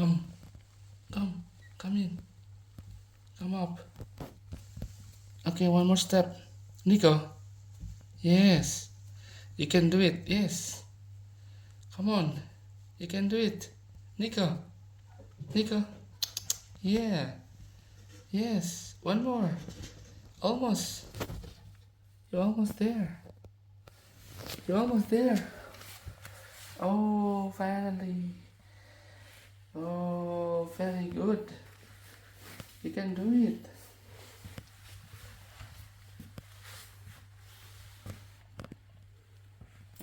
Come, come in. Come up. Okay, one more step. Nicko. Yes. You can do it. Yes. Come on. You can do it. Nicko. Nicko. Yeah. Yes. One more. Almost. You're almost there. You're almost there. Oh, finally. Oh, very good. You can do it.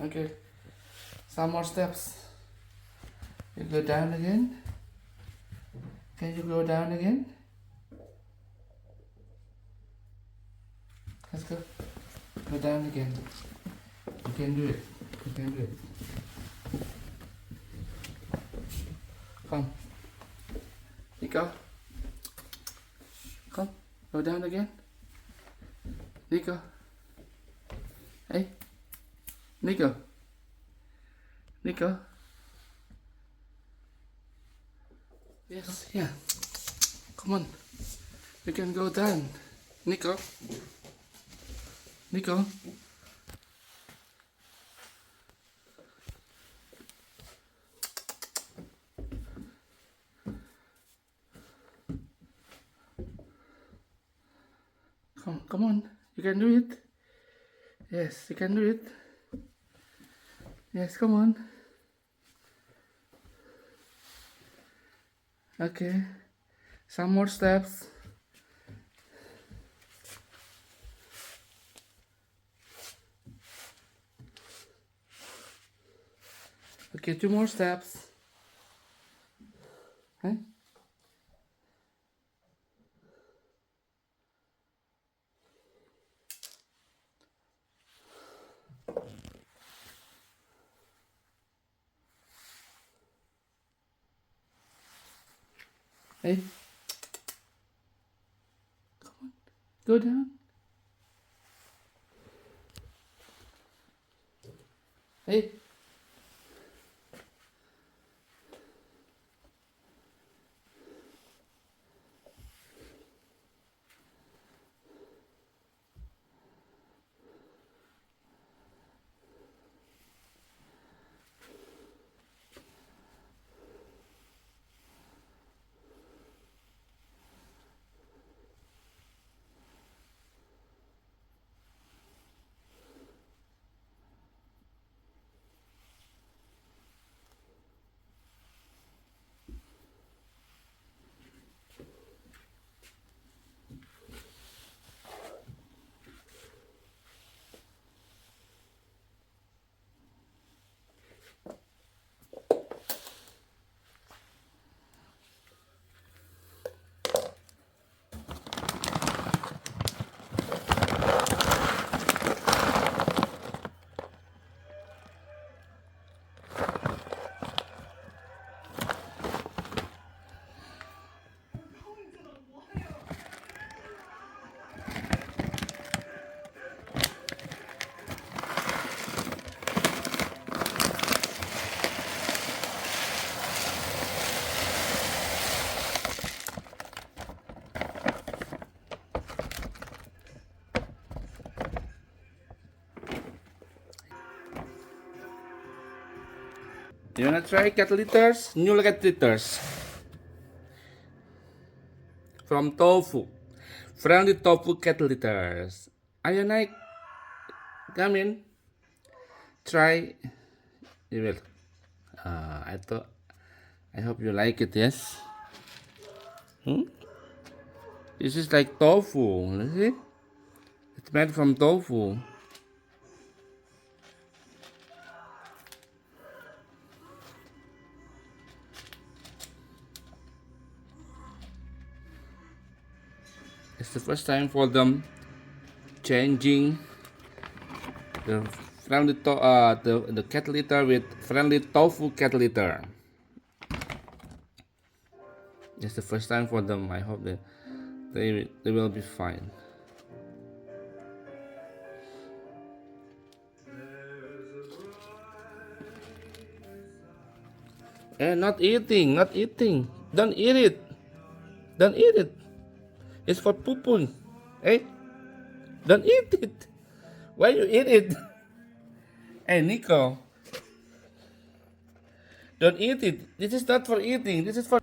Okay. Some more steps. You go down again. Can you go down again? Let's go. Go down again. You can do it. You can do it. Come. Nicko. Come. Go down again. Nicko. Hey. Nicko. Nicko. Yes, yeah. Come on. You can go down. Nicko. Nicko. Come on. You can do it. Yes, you can do it. Yes, come on. Okay. Some more steps. Okay, two more steps. Hey? Hey? Come on. Go down. Hey? You wanna try cat litters? New cat litters from Tofu. Friendly tofu cat litters. Ayo naik. Come in. Try. You will. I hope you like it. Yes. This is like tofu. Let's see. It's made from tofu. It's the first time for them changing the the cat litter with friendly tofu cat litter. It's the first time for them. I hope that they will be fine. Not eating, not eating. Don't eat it. Don't eat it. It's for pooping. Hey, don't eat it. Why you eat it? Hey, Nicko, don't eat it. This is not for eating. This is for.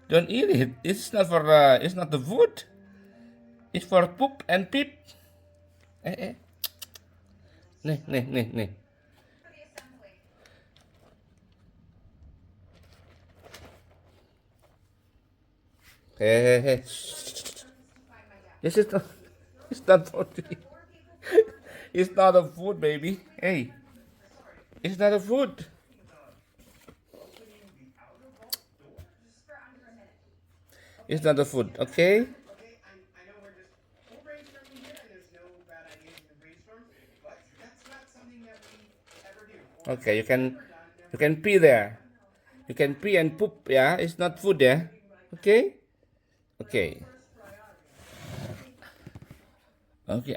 Don't eat it. It's not for. It's not the food. It's for poop and peep. Eh. Nih. Hey. This is not. It's not for. It's not a food, baby. Hey, it's not a food. It's not a food, okay? Okay, you can pee there. You can pee and poop, yeah? It's not food, yeah? Okay? Okay. Okay.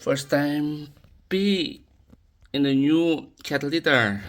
First time pee in the new cat litter.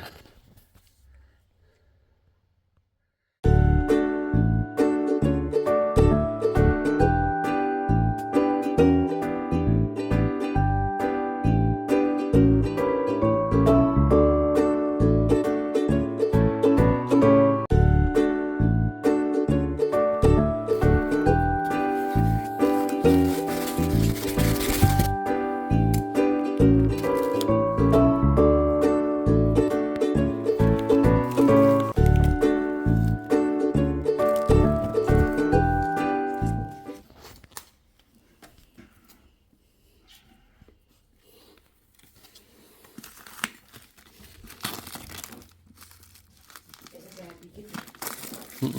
Ini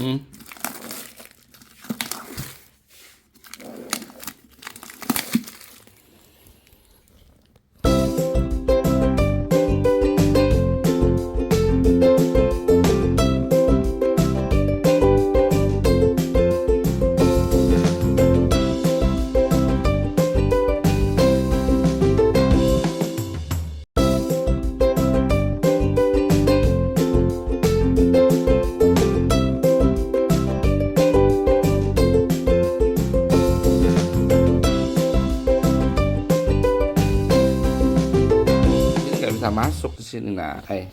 nggak bisa masuk ke sini, nah. Hey.